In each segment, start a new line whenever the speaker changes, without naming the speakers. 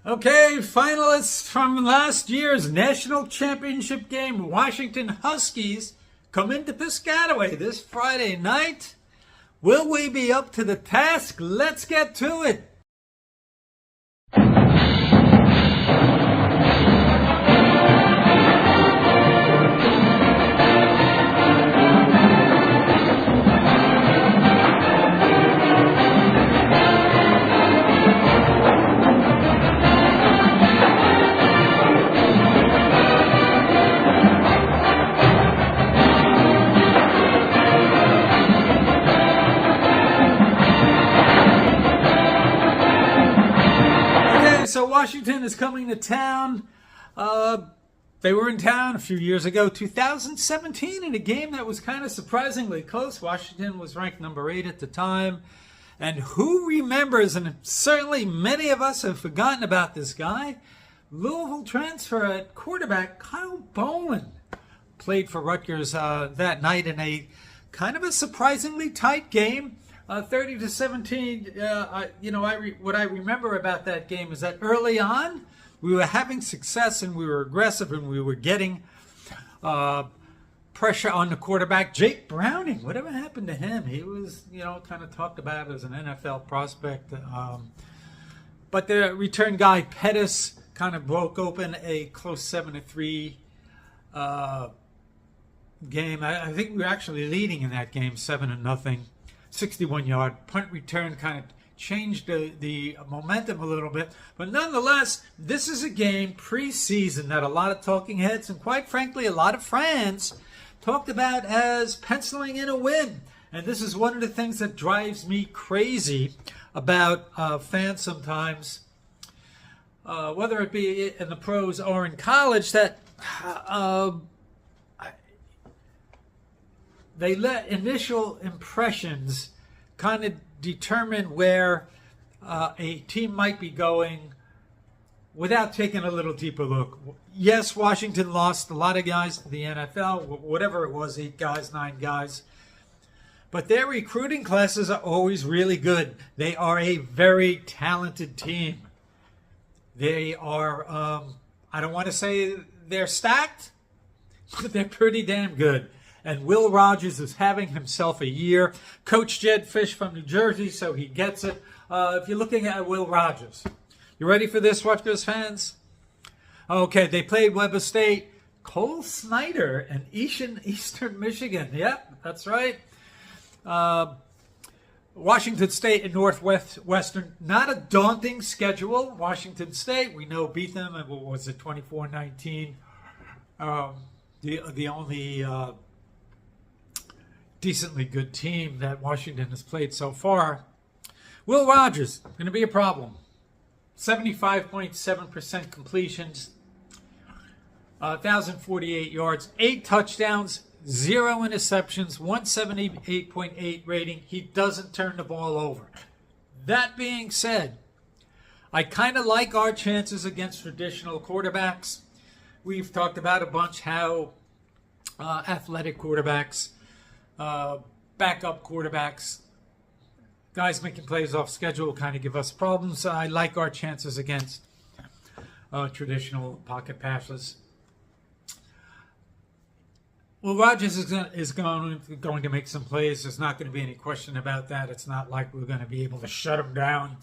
Okay, finalists from last year's national championship game, Washington Huskies, come into Piscataway this Friday night. Will we be up to the task? Let's get to it. So Washington is coming to town. They were in town a few years ago, 2017, in a game that was kind of surprisingly close. Washington was ranked number 8 at the time. And who remembers, and certainly many of us have forgotten about this guy, Louisville transfer at quarterback Kyle Bowen played for Rutgers that night in a kind of a surprisingly tight game. 30-17, what I remember about that game is that early on, we were having success and we were aggressive and we were getting pressure on the quarterback. Jake Browning, whatever happened to him? He was, kind of talked about as an NFL prospect. But the return guy, Pettis, kind of broke open a close 7-3 game. I think we were actually leading in that game, 7-0. 61-yard punt return kind of changed the momentum a little bit. But nonetheless, this is a game preseason that a lot of talking heads and quite frankly a lot of fans talked about as penciling in a win. And this is one of the things that drives me crazy about fans sometimes, whether it be in the pros or in college, that they let initial impressions kind of determine where a team might be going without taking a little deeper look. Yes, Washington lost a lot of guys to the NFL, whatever it was, 8 guys, 9 guys. But their recruiting classes are always really good. They are a very talented team. They are, I don't want to say they're stacked, but they're pretty damn good. And Will Rogers is having himself a year. Coach Jed Fish from New Jersey, so he gets it. If you're looking at Will Rogers, you ready for this, Rutgers fans? Okay, they played Weber State, Cole Snyder, and Eastern Michigan. Yep, that's right. Washington State and Northwestern. Not a daunting schedule. Washington State, we know, beat them. And what was it, 24-19? The only decently good team that Washington has played so far. Will Rogers, going to be a problem. 75.7% completions, 1,048 yards, 8 touchdowns, 0 interceptions, 178.8 rating. He doesn't turn the ball over. That being said, I kind of like our chances against traditional quarterbacks. We've talked about a bunch how athletic quarterbacks, backup quarterbacks, guys making plays off schedule kind of give us problems. I like our chances against traditional pocket passes. Well, Rogers is going to make some plays. There's not going to be any question about that. It's not like we're going to be able to shut him down.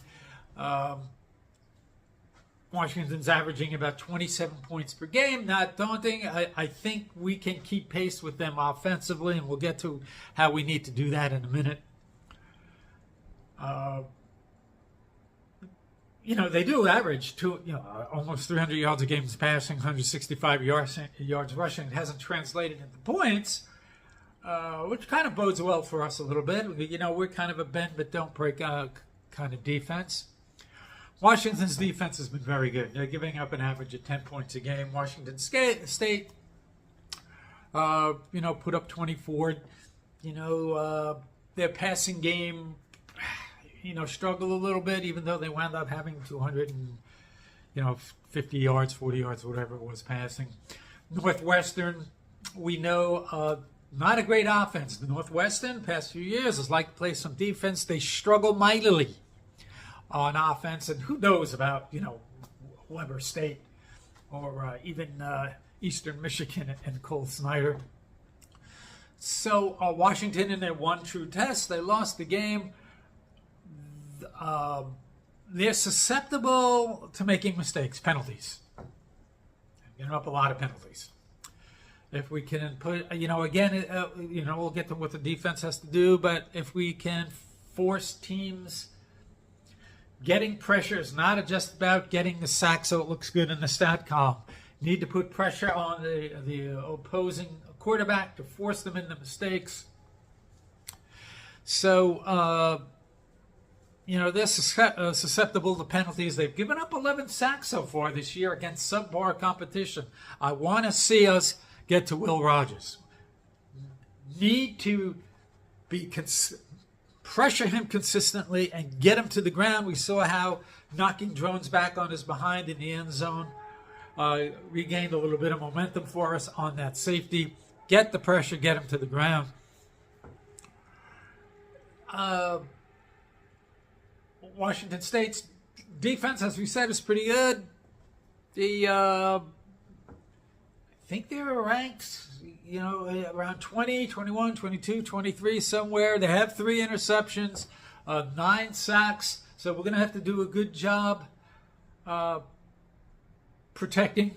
Washington's averaging about 27 points per game. Not daunting. I think we can keep pace with them offensively, and we'll get to how we need to do that in a minute. They do average almost 300 yards a game passing, 165 yards rushing. It hasn't translated into points, which kind of bodes well for us a little bit. We're kind of a bend but don't break kind of defense. Washington's defense has been very good. They're giving up an average of 10 points a game. Washington State, put up 24. Their passing game, struggled a little bit, even though they wound up having 250 yards, 40 yards, whatever it was passing. Northwestern, we know, not a great offense. The Northwestern, past few years, has liked to play some defense. They struggle mightily on offense, and who knows about, Weber State or even Eastern Michigan and Cole Snyder. So Washington, in their one true test, they lost the game. They're susceptible to making mistakes, penalties. Giving up a lot of penalties. If we can put, again, we'll get to what the defense has to do, but if we can force teams, getting pressure is not just about getting the sack so it looks good in the stat column. Need to put pressure on the opposing quarterback to force them into mistakes. So, they're susceptible to penalties. They've given up 11 sacks so far this year against subpar competition. I want to see us get to Will Rogers. Need to pressure him consistently and get him to the ground. We saw how knocking Drones back on his behind in the end zone regained a little bit of momentum for us on that safety. Get the pressure, get him to the ground. Washington State's defense, as we said, is pretty good. I think they're ranked, around 20, 21, 22, 23, somewhere. They have 3 interceptions, 9 sacks. So we're going to have to do a good job protecting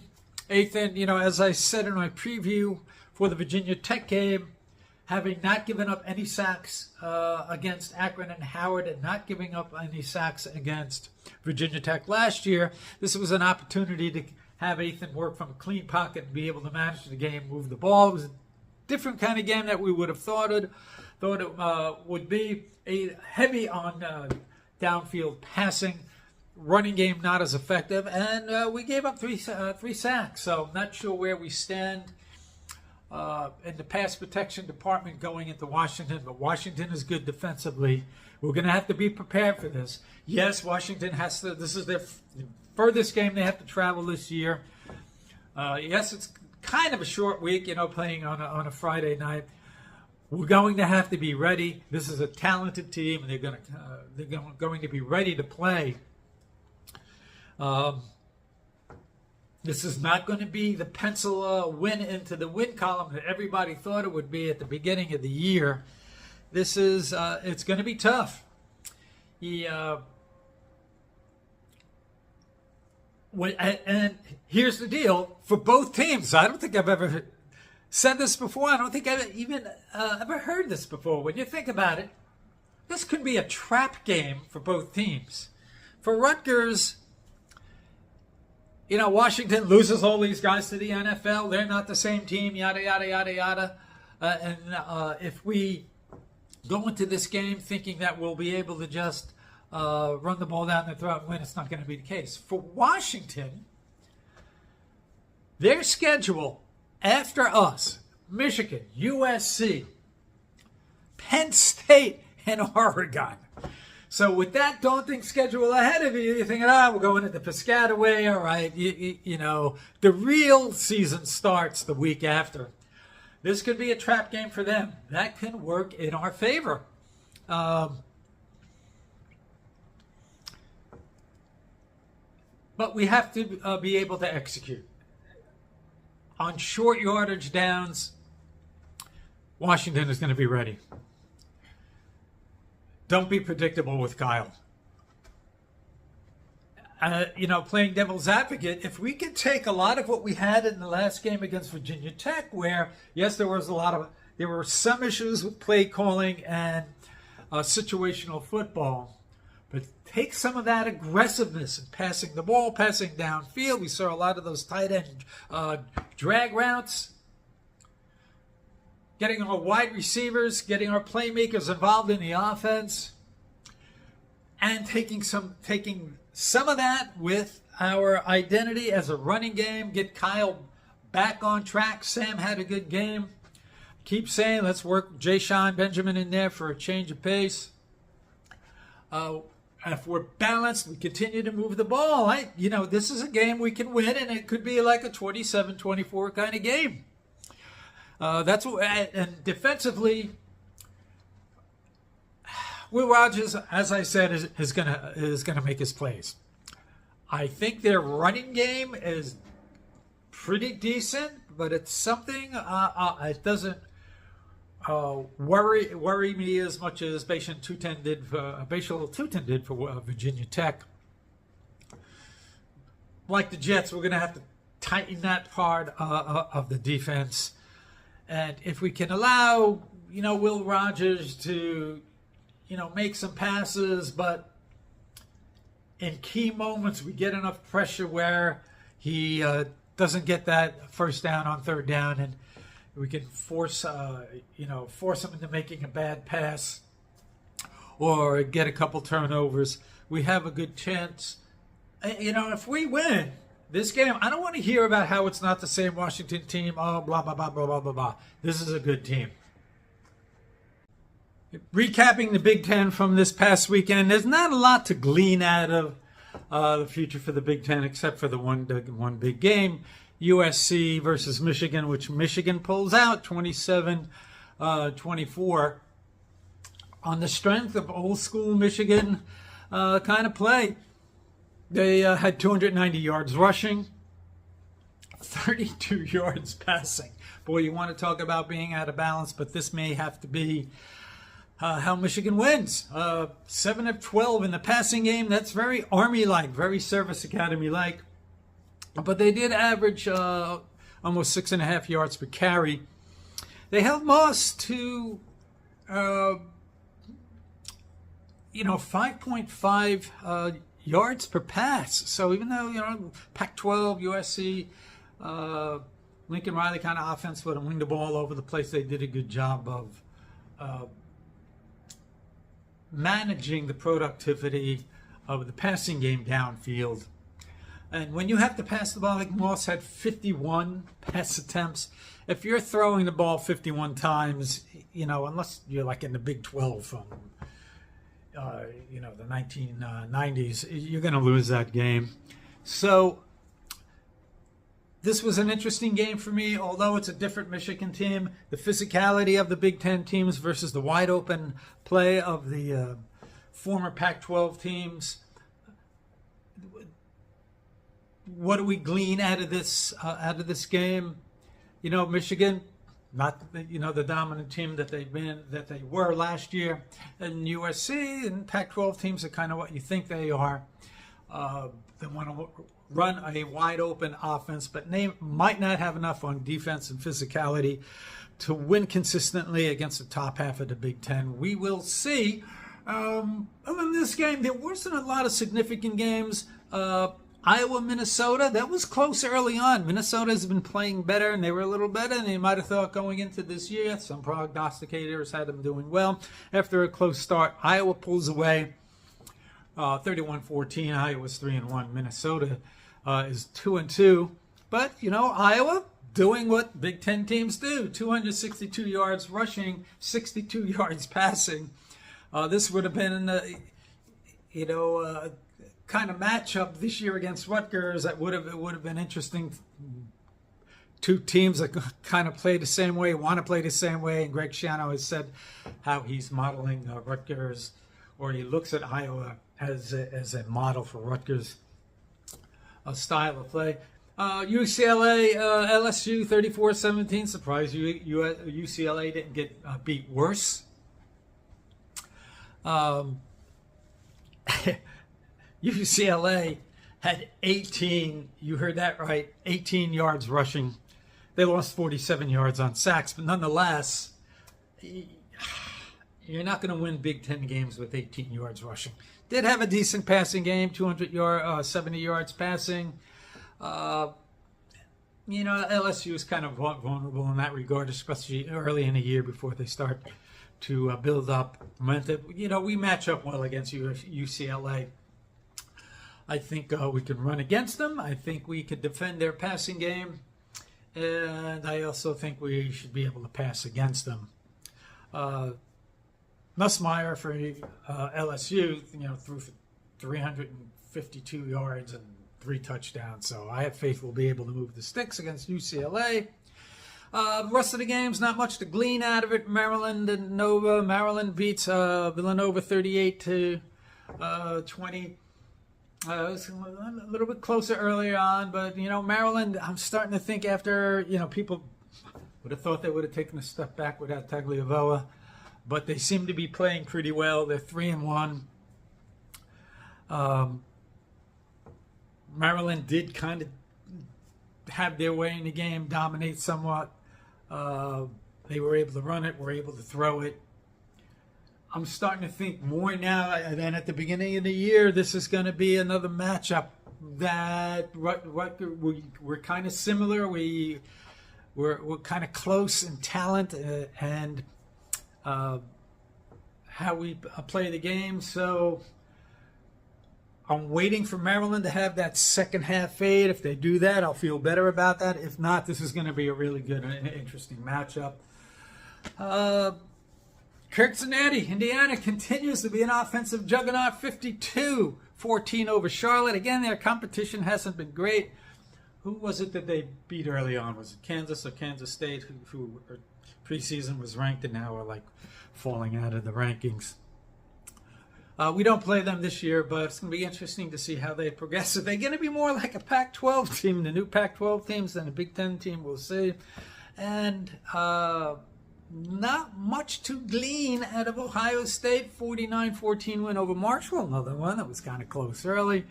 Ethan. As I said in my preview for the Virginia Tech game, having not given up any sacks against Akron and Howard and not giving up any sacks against Virginia Tech last year, this was an opportunity to have Ethan work from a clean pocket and be able to manage the game, move the ball. It was a different kind of game that we would have thought it would be. Heavy on downfield passing, running game not as effective, and we gave up three sacks. So I'm not sure where we stand in the pass protection department going into Washington, but Washington is good defensively. We're going to have to be prepared for this. Yes, Washington has to. This is their furthest game they have to travel this year. Yes, it's kind of a short week, playing on a Friday night. We're going to have to be ready. This is a talented team, and they're going to be ready to play. This is not going to be the pencil win into the win column that everybody thought it would be at the beginning of the year. This is it's going to be tough. And here's the deal for both teams. I don't think I've ever said this before. I don't think I've even ever heard this before. When you think about it, this could be a trap game for both teams. For Rutgers, Washington loses all these guys to the NFL. They're not the same team, yada, yada, yada, yada. And if we go into this game thinking that we'll be able to just run the ball down their throat and win, it's not going to be the case. For Washington, their schedule after us, Michigan, USC, Penn State, and Oregon. So with that daunting schedule ahead of you, you're thinking, we're going into Piscataway. All right, the real season starts the week after. This could be a trap game for them. That can work in our favor. But we have to be able to execute. On short yardage downs, Washington is going to be ready. Don't be predictable with Kyle. Playing devil's advocate, if we could take a lot of what we had in the last game against Virginia Tech, where, yes, there were some issues with play calling and situational football, but take some of that aggressiveness in passing the ball, passing downfield. We saw a lot of those tight end drag routes. Getting our wide receivers, getting our playmakers involved in the offense, and taking some of that with our identity as a running game. Get Kyle back on track. Sam had a good game. Keep saying, let's work Jay-Sean Benjamin in there for a change of pace. If we're balanced, we continue to move the ball. This is a game we can win, and it could be like a 27-24 kind of game. That's what, and defensively, Will Rogers, as I said, is gonna make his plays. I think their running game is pretty decent, but it's something it doesn't worry me as much as Bayesian 210 did for Virginia Tech. Like the Jets, we're going to have to tighten that part of the defense, and if we can allow Will Rogers to make some passes, but in key moments we get enough pressure where he doesn't get that first down on third down, and we can force him into making a bad pass or get a couple turnovers. We have a good chance. If we win this game, I don't want to hear about how it's not the same Washington team. Oh, blah, blah, blah, blah, blah, blah, blah. This is a good team. Recapping the Big Ten from this past weekend, there's not a lot to glean out of the future for the Big Ten except for the one big game, USC versus Michigan, which Michigan pulls out 27-24 on the strength of old school Michigan kind of play. They had 290 yards rushing, 32 yards passing. Boy, you want to talk about being out of balance, but this may have to be how Michigan wins. 7 of 12 in the passing game. That's very Army-like, very Service Academy-like. But they did average almost 6.5 yards per carry. They held Moss to 5.5 yards per pass. So even though, Pac-12, USC, Lincoln Riley kind of offense would have winged the ball all over the place, they did a good job of managing the productivity of the passing game downfield. And when you have to pass the ball, like Moss had 51 pass attempts. If you're throwing the ball 51 times, unless you're like in the Big 12 from the 1990s, you're going to lose that game. So this was an interesting game for me, although it's a different Michigan team. The physicality of the Big Ten teams versus the wide open play of the former Pac-12 teams. What do we glean out of this game? Michigan, not the dominant team that they were last year, and USC and Pac-12 teams are kind of what you think they are. They want to run a wide open offense, but they might not have enough on defense and physicality to win consistently against the top half of the Big Ten. We will see. In this game, there wasn't a lot of significant games. Iowa, Minnesota, that was close early on. Minnesota's been playing better, and they were a little better than they might have thought going into this year. Some prognosticators had them doing well. After a close start, Iowa pulls away 31-14. Iowa's 3-1. Minnesota is 2-2. But, Iowa doing what Big Ten teams do. 262 yards rushing, 62 yards passing. This would have been, kind of matchup this year against Rutgers. It would have been interesting. Two teams that kind of play the same way, want to play the same way. And Greg Schiano has said how he's modeling Rutgers, or he looks at Iowa as a model for Rutgers' style of play. UCLA, LSU 34-17. Surprised UCLA didn't get beat worse. UCLA had 18, you heard that right, 18 yards rushing. They lost 47 yards on sacks, but nonetheless, you're not going to win Big Ten games with 18 yards rushing. Did have a decent passing game, 70 yards passing. LSU is kind of vulnerable in that regard, especially early in the year before they start to build up momentum. We match up well against UCLA. I think we can run against them. I think we could defend their passing game. And I also think we should be able to pass against them. Nussmeier for LSU, threw for 352 yards and 3 touchdowns. So I have faith we'll be able to move the sticks against UCLA. The rest of the games, not much to glean out of it. Maryland and Nova. Maryland beats Villanova 38-20. It was a little bit closer earlier on, but, Maryland, I'm starting to think after, people would have thought they would have taken a step back without Tagliavoa, but they seem to be playing pretty well. They're 3-1. Maryland did kind of have their way in the game, dominate somewhat. They were able to run it, were able to throw it. I'm starting to think more now than at the beginning of the year. This is going to be another matchup that we're kind of similar. We're kind of close in talent and how we play the game. So I'm waiting for Maryland to have that second half fade. If they do that, I'll feel better about that. If not, this is going to be a really good and interesting matchup. Cincinnati, Indiana continues to be an offensive juggernaut, 52-14 over Charlotte. Again, their competition hasn't been great. Who was it that they beat early on? Was it Kansas or Kansas State, who preseason was ranked and now are like falling out of the rankings? We don't play them this year, but it's going to be interesting to see how they progress. Are they going to be more like a Pac-12 team, the new Pac-12 teams, than a Big Ten team? We'll see. And not much to glean out of Ohio State. 49-14 win over Marshall. Another one that was kind of close early.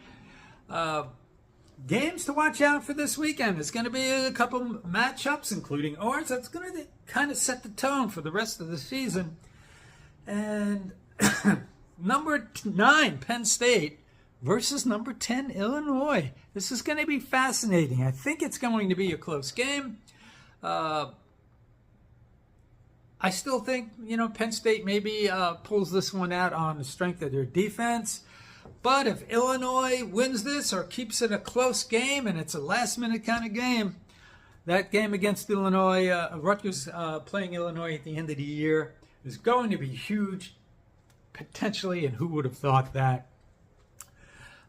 Games to watch out for this weekend. There's going to be a couple matchups, including ours. That's going to kind of set the tone for the rest of the season. And number 9, Penn State, versus number 10, Illinois. This is going to be fascinating. I think it's going to be a close game. I still think, Penn State maybe pulls this one out on the strength of their defense. But if Illinois wins this or keeps it a close game and it's a last-minute kind of game, that game against Illinois, Rutgers playing Illinois at the end of the year, is going to be huge, potentially, and who would have thought that?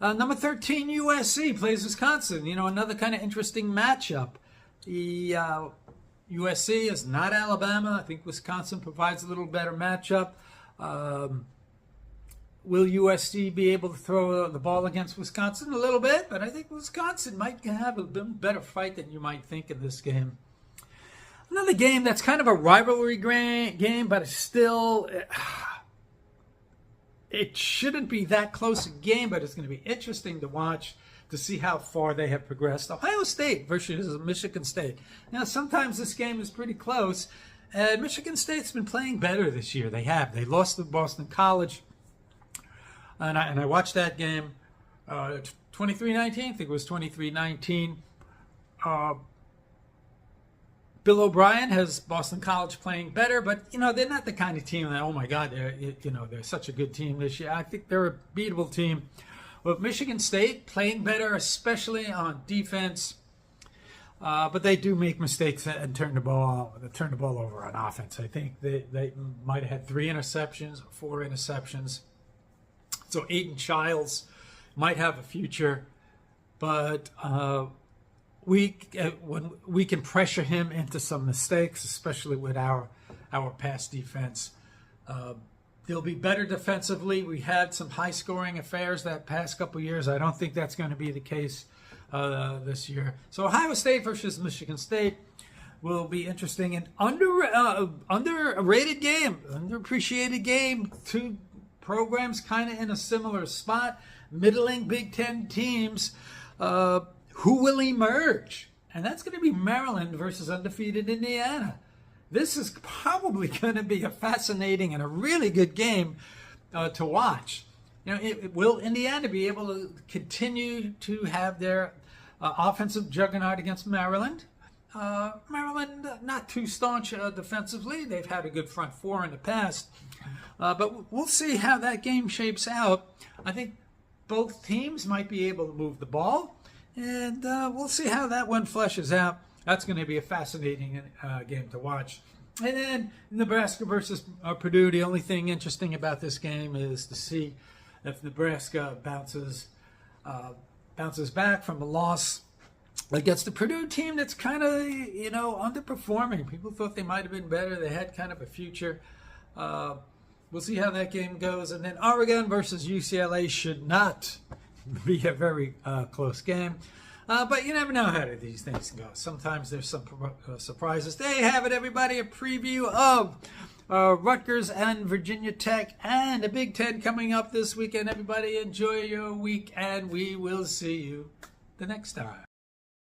Number 13, USC plays Wisconsin. Another kind of interesting matchup. The USC is not Alabama. I think Wisconsin provides a little better matchup. Will USC be able to throw the ball against Wisconsin? A little bit, but I think Wisconsin might have a better fight than you might think in this game. Another game that's kind of a rivalry game, but it's still, it shouldn't be that close a game, but it's going to be interesting to watch to see how far they have progressed. Ohio State versus Michigan State. Now, sometimes this game is pretty close, and Michigan State's been playing better this year. They have. They lost to Boston College, and I watched that game, 23-19. I think it was 23-19. Bill O'Brien has Boston College playing better, but they're not the kind of team that, oh my God, they're such a good team this year. I think they're a beatable team. But Michigan State playing better, especially on defense, but they do make mistakes and turn the ball over on offense. I think they might have had 3 interceptions or 4 interceptions. So Aiden Childs might have a future, but we can pressure him into some mistakes, especially with our pass defense. They'll be better defensively. We had some high-scoring affairs that past couple years. I don't think that's going to be the case this year. So Ohio State versus Michigan State will be interesting. An underrated game, underappreciated game. Two programs kind of in a similar spot. Middling Big Ten teams. Who will emerge? And that's going to be Maryland versus undefeated Indiana. This is probably going to be a fascinating and a really good game to watch. Will Indiana be able to continue to have their offensive juggernaut against Maryland? Maryland, not too staunch defensively. They've had a good front four in the past. But we'll see how that game shapes out. I think both teams might be able to move the ball. And we'll see how that one fleshes out. That's going to be a fascinating game to watch. And then Nebraska versus Purdue. The only thing interesting about this game is to see if Nebraska bounces back from a loss against the Purdue team that's kind of, underperforming. People thought they might have been better. They had kind of a future. We'll see how that game goes. And then Oregon versus UCLA should not be a very close game. But you never know how these things go. Sometimes there's some surprises. There you have it, everybody. A preview of Rutgers and Virginia Tech and a Big Ten coming up this weekend. Everybody enjoy your week, and we will see you the next time.